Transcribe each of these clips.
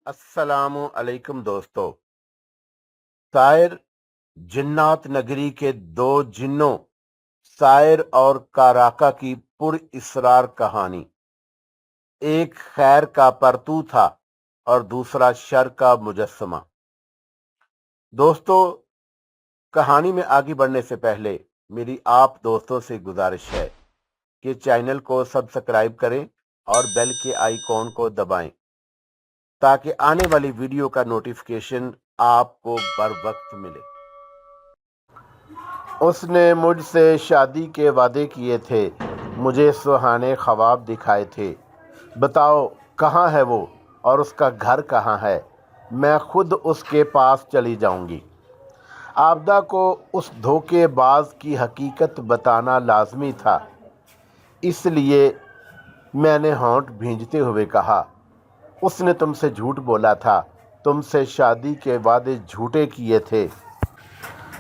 अस्सलाम अलैकुम दोस्तों। शायर जिन्नात नगरी के दो जिन्नों शायर और काराका की पुर इसरार कहानी। एक खैर का परतू था और दूसरा शर का मुजस्समा। दोस्तों, कहानी में आगे बढ़ने से पहले मेरी आप दोस्तों से गुजारिश है कि चैनल को सब्सक्राइब करें और बेल के आइकॉन को दबाएं ताकि आने वाली वीडियो का नोटिफिकेशन आपको बर वक्त मिले। उसने मुझसे शादी के वादे किए थे, मुझे सुहाने ख्वाब दिखाए थे। बताओ कहाँ है वो और उसका घर कहाँ है, मैं खुद उसके पास चली जाऊंगी। आबदा को उस धोखेबाज की हकीकत बताना लाजमी था, इसलिए मैंने होंठ भींजते हुए कहा, उसने तुमसे झूठ बोला था, तुमसे शादी के वादे झूठे किए थे।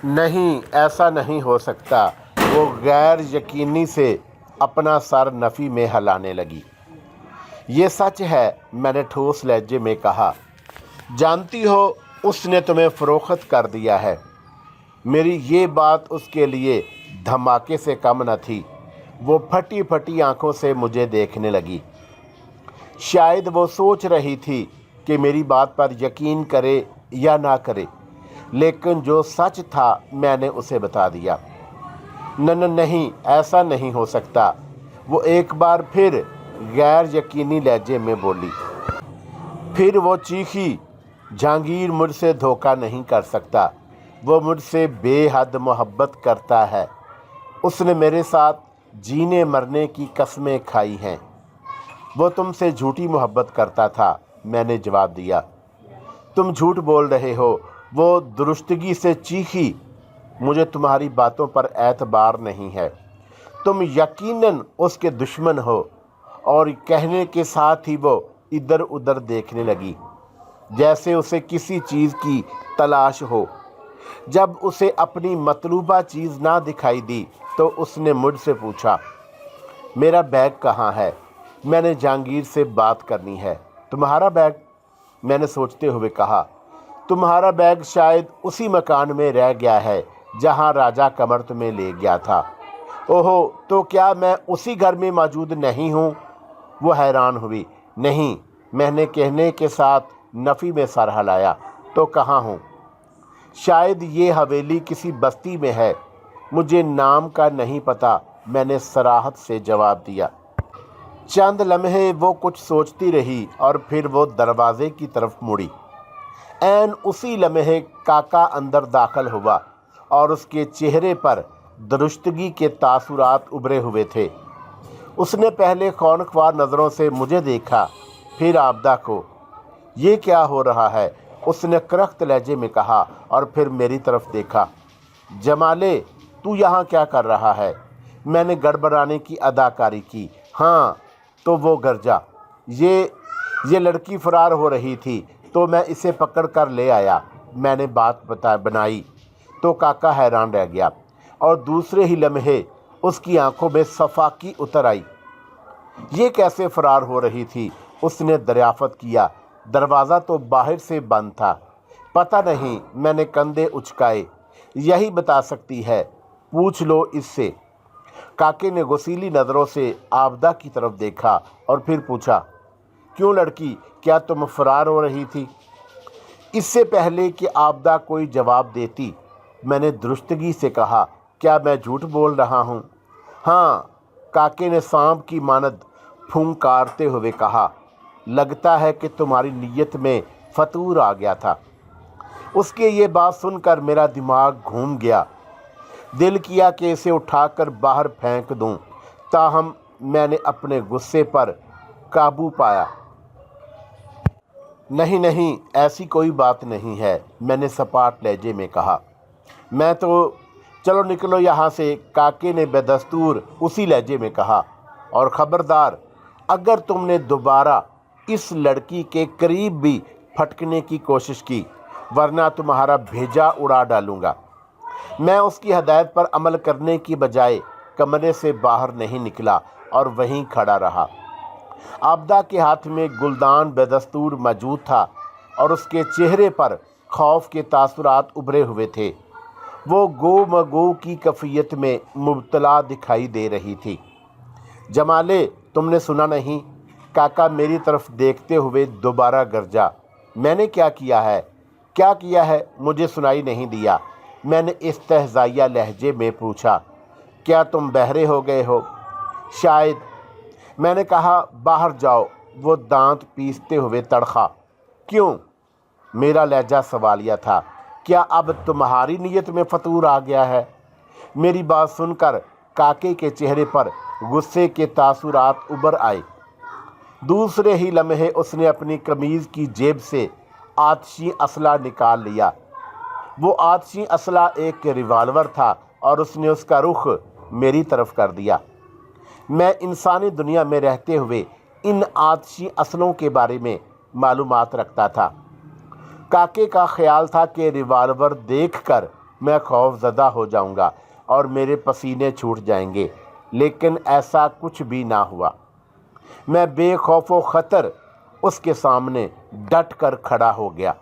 नहीं, ऐसा नहीं हो सकता। वो गैर यकीनी से अपना सर नफ़ी में हिलाने लगी। ये सच है, मैंने ठोस लहजे में कहा। जानती हो, उसने तुम्हें फ़रोख्त कर दिया है। मेरी ये बात उसके लिए धमाके से कम न थी। वो फटी फटी आंखों से मुझे देखने लगी। शायद वो सोच रही थी कि मेरी बात पर यकीन करे या ना करे, लेकिन जो सच था मैंने उसे बता दिया। नहीं, ऐसा नहीं हो सकता। वो एक बार फिर गैर यकीनी लहजे में बोली। फिर वो चीखी, जहांगीर मुझसे धोखा नहीं कर सकता। वो मुझसे बेहद मोहब्बत करता है। उसने मेरे साथ जीने मरने की कस्में खाई हैं। वो तुमसे झूठी मोहब्बत करता था, मैंने जवाब दिया। तुम झूठ बोल रहे हो, वो दुरुस्तगी से चीखी। मुझे तुम्हारी बातों पर एतबार नहीं है। तुम यकीनन उसके दुश्मन हो। और कहने के साथ ही वो इधर उधर देखने लगी, जैसे उसे किसी चीज़ की तलाश हो। जब उसे अपनी मतलूबा चीज़ ना दिखाई दी तो उसने मुझसे पूछा, मेरा बैग कहाँ है? मैंने जहांगीर से बात करनी है। तुम्हारा बैग? मैंने सोचते हुए कहा, तुम्हारा बैग शायद उसी मकान में रह गया है जहां राजा कमर तुम्हें ले गया था। ओहो, तो क्या मैं उसी घर में मौजूद नहीं हूँ? वो हैरान हुई। नहीं, मैंने कहने के साथ नफ़ी में सर हिलाया। तो कहाँ हूँ? शायद ये हवेली किसी बस्ती में है, मुझे नाम का नहीं पता, मैंने सराहत से जवाब दिया। चंद लम्हे वो कुछ सोचती रही और फिर वो दरवाजे की तरफ मुड़ी। ऐन उसी लम्हे काका अंदर दाखिल हुआ और उसके चेहरे पर दुरुस्तगी के तासुरात उभरे हुए थे। उसने पहले खौनख्वार नज़रों से मुझे देखा, फिर आबदा को। ये क्या हो रहा है? उसने करख्त लहजे में कहा और फिर मेरी तरफ देखा। जमाले, तू यहाँ क्या कर रहा है? मैंने गड़बड़ाने की अदाकारी की। हाँ, तो वो गरजा, ये लड़की फरार हो रही थी तो मैं इसे पकड़ कर ले आया। मैंने बात बनाई तो काका हैरान रह गया और दूसरे ही लम्हे उसकी आंखों में सफाकी उतर आई। ये कैसे फरार हो रही थी? उसने दरियाफत किया। दरवाज़ा तो बाहर से बंद था। पता नहीं, मैंने कंधे उचकाए। यही बता सकती है, पूछ लो इससे। काके ने गुस्सीली नज़रों से आबदा की तरफ देखा और फिर पूछा, क्यों लड़की, क्या तुम फरार हो रही थी? इससे पहले कि आबदा कोई जवाब देती, मैंने दुरुस्तगी से कहा, क्या मैं झूठ बोल रहा हूँ? हाँ, काके ने सांप की मानद फुंकारते हुए कहा। लगता है कि तुम्हारी नीयत में फतूर आ गया था। उसके ये बात सुनकर मेरा दिमाग घूम गया। दिल किया कि इसे उठाकर बाहर फेंक दूं, ताहम मैंने अपने गुस्से पर काबू पाया। नहीं, ऐसी कोई बात नहीं है, मैंने सपाट लहजे में कहा। मैं तो, चलो निकलो यहाँ से, काके ने बेदस्तूर उसी लहजे में कहा। और ख़बरदार, अगर तुमने दोबारा इस लड़की के करीब भी फटकने की कोशिश की, वरना तुम्हारा भेजा उड़ा डालूंगा। मैं उसकी हदायत पर अमल करने की बजाय कमरे से बाहर नहीं निकला और वहीं खड़ा रहा। आबदा के हाथ में गुलदान बेदस्तूर मौजूद था اور اس کے چہرے پر خوف کے تاثرات ابھرے ہوئے تھے۔ وہ گو مگو کی کیفیت میں مبتلا دکھائی دے رہی تھی۔ جمالے، تم نے سنا نہیں؟ کاکا میری طرف دیکھتے ہوئے دوبارہ گرجا۔ میں نے کیا کیا ہے؟ کیا کیا ہے؟ مجھے سنائی نہیں دیا۔ میں نے استہزائیہ لہجے میں پوچھا۔ کیا تم بہرے ہو گئے ہو؟ شاید۔ میں نے کہا باہر جاؤ۔ وہ دانت پیستے ہوئے تڑخا۔ کیوں؟ میرا لہجہ سوالیہ تھا۔ کیا اب تمہاری نیت میں فطور آ گیا ہے؟ میری بات سن کر کاکے کے چہرے پر غصے کے تاثرات ابھر آئے۔ دوسرے ہی لمحے اس نے اپنی قمیض کی جیب سے آتشی اسلحہ نکال لیا۔ وہ آتشی اسلحہ ایک ریوالور تھا اور اس نے اس کا رخ میری طرف کر دیا۔ میں انسانی دنیا میں رہتے ہوئے ان آتشی اسلحوں کے بارے میں معلومات رکھتا تھا۔ کاکے کا خیال تھا کہ ریوالور دیکھ کر میں خوف زدہ ہو جاؤں گا اور میرے پسینے چھوٹ جائیں گے، لیکن ایسا کچھ بھی نہ ہوا۔ میں بے خوف و خطر اس کے سامنے ڈٹ کر کھڑا ہو گیا۔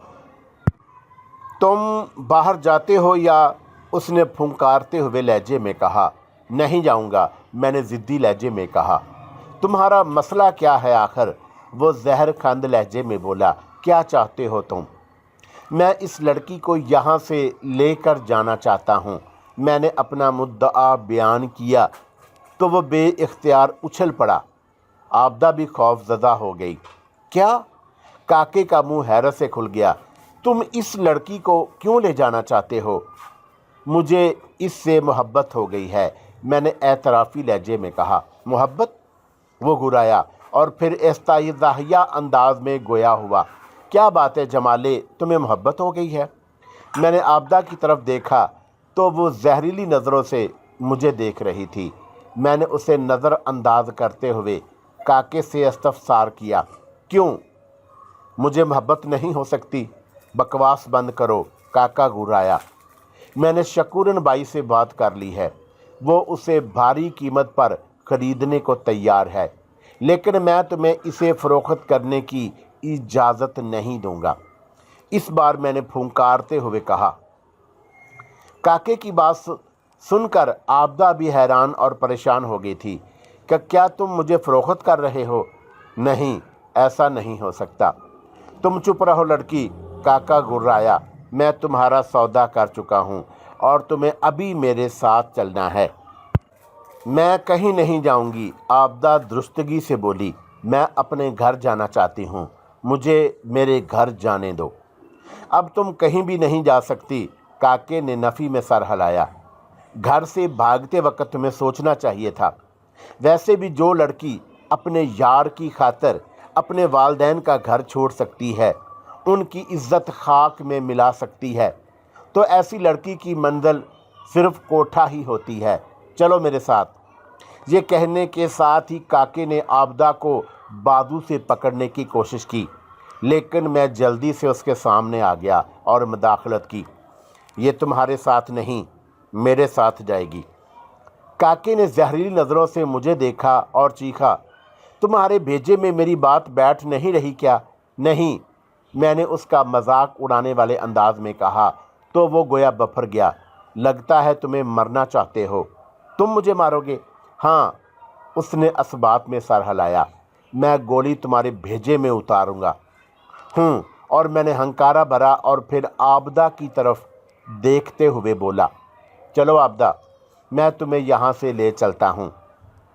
تم باہر جاتے ہو یا؟ اس نے پھنکارتے ہوئے لہجے میں کہا۔ نہیں جاؤں گا، میں نے ضدی لہجے میں کہا۔ تمہارا مسئلہ کیا ہے آخر؟ وہ زہر کھند لہجے میں بولا۔ کیا چاہتے ہو تم؟ میں اس لڑکی کو یہاں سے لے کر جانا چاہتا ہوں۔ میں نے اپنا مدعا بیان کیا تو وہ بے اختیار اچھل پڑا۔ آبدہ بھی خوف زدہ ہو گئی۔ کیا؟ کاکے کا منہ حیرت سے کھل گیا۔ تم اس لڑکی کو کیوں لے جانا چاہتے ہو؟ مجھے اس سے محبت ہو گئی ہے، میں نے اعترافی لہجے میں کہا۔ محبت؟ وہ گرایا اور پھر استہزائیہ انداز میں گویا ہوا۔ کیا بات ہے جمالے، تمہیں محبت ہو گئی ہے؟ میں نے آبدہ کی طرف دیکھا تو وہ زہریلی نظروں سے مجھے دیکھ رہی تھی۔ میں نے اسے نظر انداز کرتے ہوئے کاکے سے استفسار کیا۔ کیوں؟ مجھے محبت نہیں ہو سکتی؟ بکواس بند کرو، کاکا گرایا۔ میں نے شکورن بائی سے بات کر لی ہے، وہ اسے بھاری قیمت پر خریدنے کو تیار ہے، لیکن میں تمہیں اسے فروخت کرنے کی اجازت نہیں دوں گا۔ اس بار میں نے پھنکارتے ہوئے کہا۔ کاکے کی بات سن کر آبدہ بھی حیران اور پریشان ہو گئی تھی کہ کیا تم مجھے فروخت کر رہے ہو؟ نہیں، ایسا نہیں ہو سکتا۔ تم چپ رہو لڑکی، کاکا گرایا۔ میں تمہارا سودا کر چکا ہوں اور تمہیں ابھی میرے ساتھ چلنا ہے۔ میں کہیں نہیں جاؤں گی، آبدہ درستگی سے بولی۔ میں اپنے گھر جانا چاہتی ہوں، مجھے میرے گھر جانے دو۔ اب تم کہیں بھی نہیں جا سکتی، کاکے نے نفی میں سر ہلایا۔ گھر سے بھاگتے وقت تمہیں سوچنا چاہیے تھا۔ ویسے بھی جو لڑکی اپنے یار کی خاطر اپنے والدین کا گھر چھوڑ سکتی ہے، ان کی عزت خاک میں ملا سکتی ہے، تو ایسی لڑکی کی منزل صرف کوٹھا ہی ہوتی ہے۔ چلو میرے ساتھ۔ یہ کہنے کے ساتھ ہی کاکے نے آبدہ کو بازو سے پکڑنے کی کوشش کی، لیکن میں جلدی سے اس کے سامنے آ گیا اور مداخلت کی۔ یہ تمہارے ساتھ نہیں، میرے ساتھ جائے گی۔ کاکے نے زہریلی نظروں سے مجھے دیکھا اور چیخا۔ تمہارے بھیجے میں میری بات بیٹھ نہیں رہی کیا؟ نہیں، میں نے اس کا مذاق اڑانے والے انداز میں کہا تو وہ گویا بفر گیا۔ لگتا ہے تمہیں مرنا چاہتے ہو۔ تم مجھے مارو گے؟ ہاں، اس نے اسبات میں سر ہلایا۔ میں گولی تمہارے بھیجے میں اتاروں گا۔ اور میں نے ہنکارا بھرا اور پھر آبدہ کی طرف دیکھتے ہوئے بولا۔ چلو آبدہ، میں تمہیں یہاں سے لے چلتا ہوں۔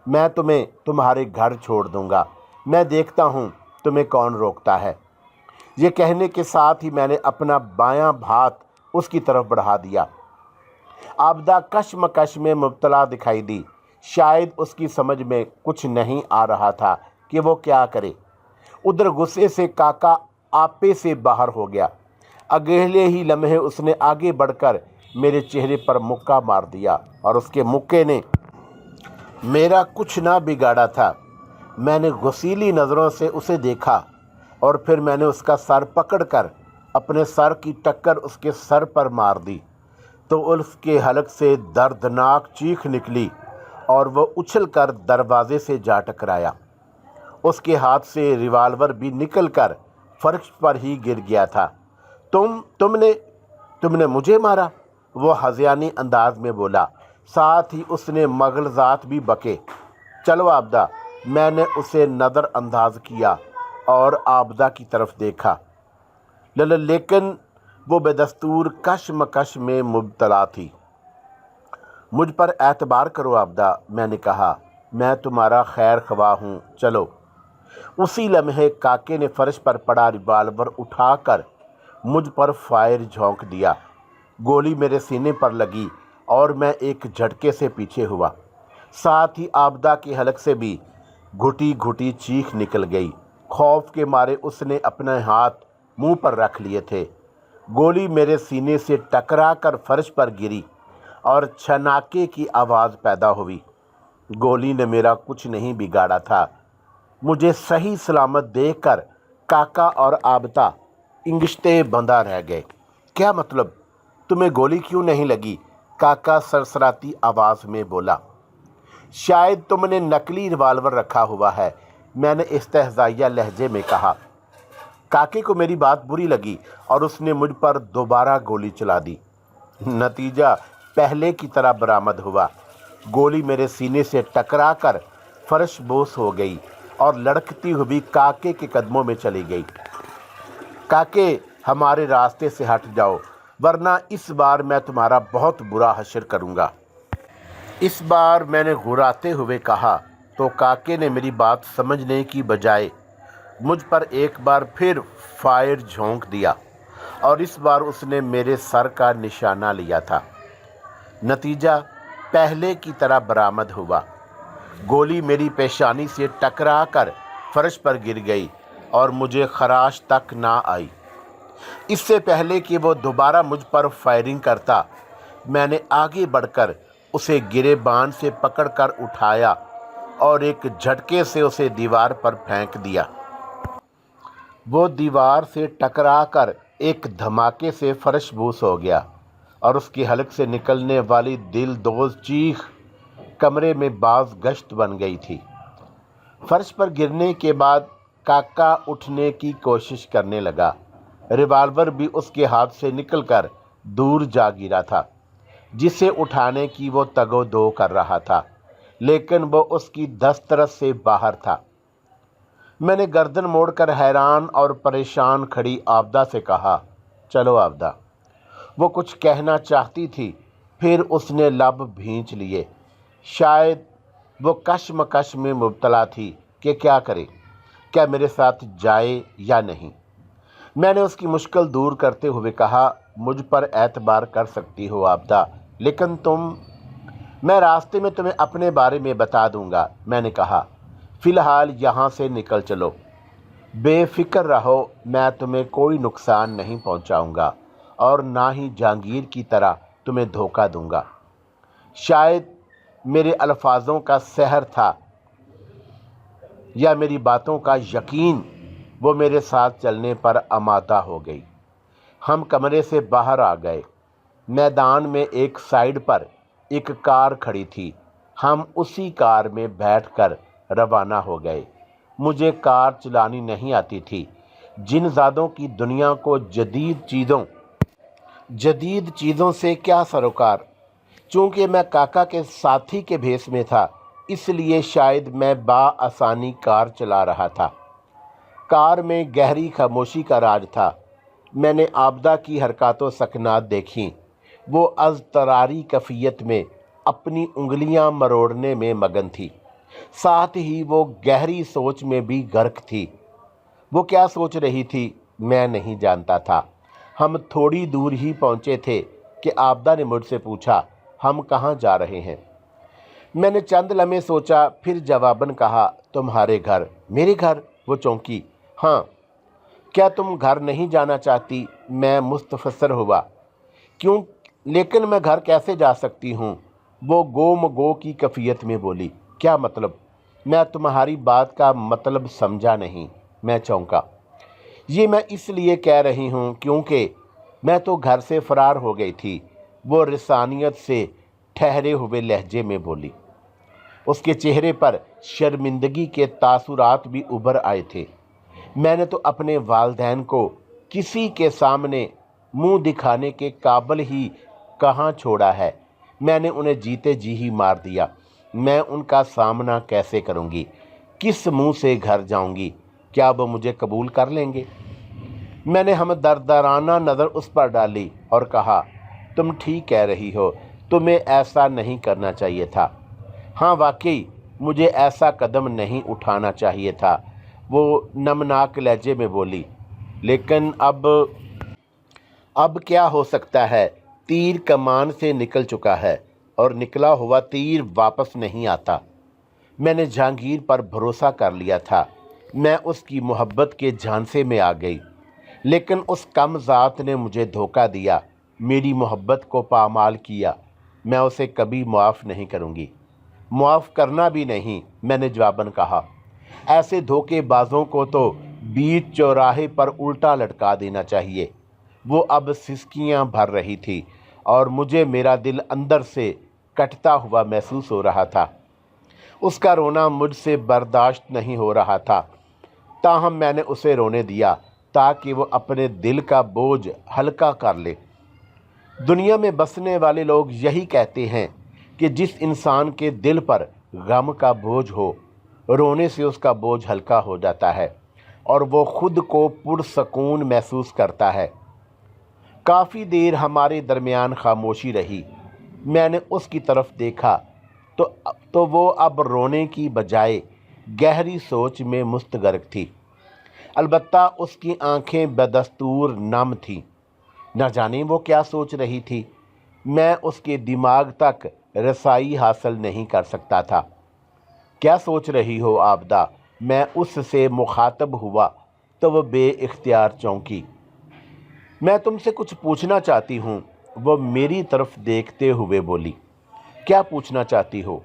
میں تمہیں تمہارے گھر چھوڑ دوں گا۔ میں دیکھتا ہوں تمہیں کون روکتا ہے۔ یہ کہنے کے ساتھ ہی میں نے اپنا بایاں ہاتھ اس کی طرف بڑھا دیا۔ آبدہ کشمکش میں مبتلا دکھائی دی۔ شاید اس کی سمجھ میں کچھ نہیں آ رہا تھا کہ وہ کیا کرے۔ ادھر غصے سے کاکا آپے سے باہر ہو گیا۔ اگلے ہی لمحے اس نے آگے بڑھ کر میرے چہرے پر مکہ مار دیا اور اس کے مکے نے میرا کچھ نہ بگاڑا تھا۔ میں نے غصیلی نظروں سے اسے دیکھا اور پھر میں نے اس کا سر پکڑ کر اپنے سر کی ٹکر اس کے سر پر مار دی تو اس کے حلق سے دردناک چیخ نکلی اور وہ اچھل کر دروازے سے جا ٹکرایا۔ اس کے ہاتھ سے ریوالور بھی نکل کر फर्श पर ही गिर गया था। तुमने मुझे मारा, वो हज़ियानी अंदाज में बोला। साथ ही उसने मगलजात भी बके। चलो आबदा। मैंने उसे नज़रअंदाज किया और आबदा की तरफ देखा, लेकिन वो बेदस्तूर कशमकश में मुब्तला थी। मुझ पर एतबार करो आबदा, मैंने कहा, मैं तुम्हारा खैर ख्वाह हूँ, चलो। उसी लम्हे काके ने फर्श पर पड़ा रिवाल्वर उठाकर मुझ पर फायर झोंक दिया। गोली मेरे सीने पर लगी और मैं एक झटके से पीछे हुआ। साथ ही आबदा की हलक से भी घुटी घुटी चीख निकल गई। खौफ के मारे उसने अपने हाथ मुंह पर रख लिए थे। गोली मेरे सीने से टकरा कर फर्श पर गिरी और छनाके की आवाज़ पैदा हुई। गोली ने मेरा कुछ नहीं बिगाड़ा था। मुझे सही सलामत देखकर काका और आबदा इंगिश्ते बंधा रह गए। क्या मतलब, तुम्हें गोली क्यों नहीं लगी? काका सरसराती आवाज़ में बोला। शायद तुमने नकली रिवाल्वर रखा हुआ है, मैंने इस्तेहज़ाइया लहजे में कहा। काके को मेरी बात बुरी लगी और उसने मुझ पर दोबारा गोली चला दी। नतीजा पहले की तरह बरामद हुआ। गोली मेरे सीने से टकरा कर फर्श बोस हो गई और लड़खती हुई काके के कदमों में चली गई। काके, हमारे रास्ते से हट जाओ, वरना इस बार मैं तुम्हारा बहुत बुरा हश्र करूँगा। इस बार मैंने घुराते हुए कहा तो काके ने मेरी बात समझने की बजाय मुझ पर एक बार फिर फायर झोंक दिया और इस बार उसने मेरे सर का निशाना लिया था। नतीजा पहले की तरह बरामद हुआ। गोली मेरी पेशानी से टकरा कर फर्श पर गिर गई और मुझे खराश तक ना आई। इससे पहले कि वो दोबारा मुझ पर फायरिंग करता, मैंने आगे बढ़कर उसे गिरेबान से पकड़कर उठाया और एक झटके से उसे दीवार पर फेंक दिया। वो दीवार से टकराकर एक धमाके से फर्शबूस हो गया और उसकी हलक से निकलने वाली दिलदोज़ चीख कमरे में बाज गश्त बन गई थी। फर्श पर गिरने के बाद काका उठने की कोशिश करने लगा। रिवाल्वर भी उसके हाथ से निकलकर दूर जा गिरा था, जिसे उठाने की वो तगो-दो कर रहा था, लेकिन वो उसकी दस्तरस से बाहर था। मैंने गर्दन मोड़कर हैरान और परेशान खड़ी आबदा से कहा, चलो आबदा। वो कुछ कहना चाहती थी, फिर उसने लब भींच लिए। शायद वो कशमकश में मुब्तला थी कि क्या करे, क्या मेरे साथ जाए या नहीं। मैंने उसकी मुश्किल दूर करते हुए कहा, मुझ पर एतबार कर सकती हो आबदा, लेकिन मैं रास्ते में तुम्हें अपने बारे में बता दूंगा, मैंने कहा। फ़िलहाल यहाँ से निकल चलो। बेफिक्र रहो, मैं तुम्हें कोई नुकसान नहीं पहुँचाऊँगा और ना ही जहांगीर की तरह तुम्हें धोखा दूंगा। शायद मेरे अल्फाजों का सहर था या मेरी बातों का यकीन, वो मेरे साथ चलने पर आमादा हो गई। हम कमरे से बाहर आ गए। मैदान में एक साइड पर एक कार खड़ी थी। हम उसी कार में बैठकर रवाना हो गए। मुझे कार चलानी नहीं आती थी। जिनज़ादों की दुनिया को जदीद चीज़ों से क्या सरोकार। चूँकि मैं काका के साथी के भेस में था, इसलिए शायद मैं बाआसानी कार चला रहा था। कार में गहरी खामोशी का राज था। मैंने आबदा की हरकतों सकनात देखी। वो अज़तरारी कैफियत में अपनी उंगलियां मरोड़ने में मगन थी। साथ ही वो गहरी सोच में भी गर्क थी। वो क्या सोच रही थी, मैं नहीं जानता था। हम थोड़ी दूर ही पहुंचे थे कि आबदा ने मुझसे पूछा, हम कहाँ जा रहे हैं। मैंने चंद लम्हे सोचा, फिर जवाबन कहा, तुम्हारे घर। मेरे घर? वो चौंकी। हाँ, क्या तुम घर नहीं जाना चाहती? मैं मुस्तफसर हुआ। क्यों? लेकिन मैं घर कैसे जा सकती हूँ? वो गो की कैफियत में बोली। क्या मतलब? मैं तुम्हारी बात का मतलब समझा नहीं। मैं चौंका। ये मैं इसलिए कह रही हूँ क्योंकि मैं तो घर से फरार हो गई थी। वो रिसानियत से ठहरे हुए लहजे में बोली। उसके चेहरे पर शर्मिंदगी के तासुरात भी उभर आए थे। मैंने तो अपने वालिदैन को किसी के सामने मुंह दिखाने के काबिल ही कहाँ छोड़ा है। मैंने उन्हें जीते जी ही मार दिया। मैं उनका सामना कैसे करूँगी? किस मुंह से घर जाऊँगी? क्या वो मुझे कबूल कर लेंगे? मैंने हमदर्दाना नज़र उस पर डाली और कहा, तुम ठीक कह रही हो, तुम्हें ऐसा नहीं करना चाहिए था। हाँ वाकई मुझे ऐसा कदम नहीं उठाना चाहिए था, वो नमनाक लहजे में बोली। लेकिन अब क्या हो सकता है? तीर कमान से निकल चुका है और निकला हुआ तीर वापस नहीं आता। मैंने जहांगीर पर भरोसा कर लिया था। मैं उसकी मोहब्बत के झांसे में आ गई, लेकिन उस कमज़ात ने मुझे धोखा दिया, मेरी मोहब्बत को पामाल किया। मैं उसे कभी मुआफ़ नहीं करूँगी, मुआफ़ करना भी नहीं, मैंने जवाबन कहा। ऐसे धोखेबाजों को तो बीच चौराहे पर उल्टा लटका देना चाहिए। वो अब सिसकियां भर रही थी और मुझे मेरा दिल अंदर से कटता हुआ महसूस हो रहा था। उसका रोना मुझसे बर्दाश्त नहीं हो रहा था। ताहम मैंने उसे रोने दिया ताकि वो अपने दिल का बोझ हल्का कर ले। दुनिया में बसने वाले लोग यही कहते हैं कि जिस इंसान के दिल पर गम का बोझ हो, रोने से उसका बोझ हल्का हो जाता है और वो खुद को पुरसकून महसूस करता है। काफ़ी देर हमारे दरमियान खामोशी रही। मैंने उसकी तरफ देखा तो वो अब रोने की बजाय गहरी सोच में मुस्तगरक थी। अलबत्ता उसकी आंखें बदस्तूर नम थीं। न जाने वो क्या सोच रही थी। मैं उसके दिमाग तक रसाई हासिल नहीं कर सकता था। क्या सोच रही हो आबदा? मैं उससे मुखातब हुआ तो वह बेइख्तियार चौंकी। मैं तुमसे कुछ पूछना चाहती हूँ, वो मेरी तरफ देखते हुए बोली। क्या पूछना चाहती हो?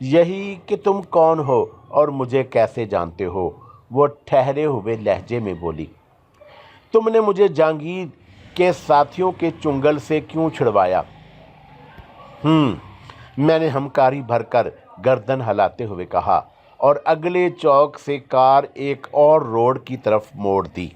यही कि तुम कौन हो और मुझे कैसे जानते हो, वो ठहरे हुए लहजे में बोली। तुमने मुझे जहांगीर के साथियों के चुंगल से क्यों छिड़वाया? मैंने हमकारी भरकर गर्दन हिलाते हुए कहा और अगले चौक से कार एक और रोड की तरफ मोड़ दी।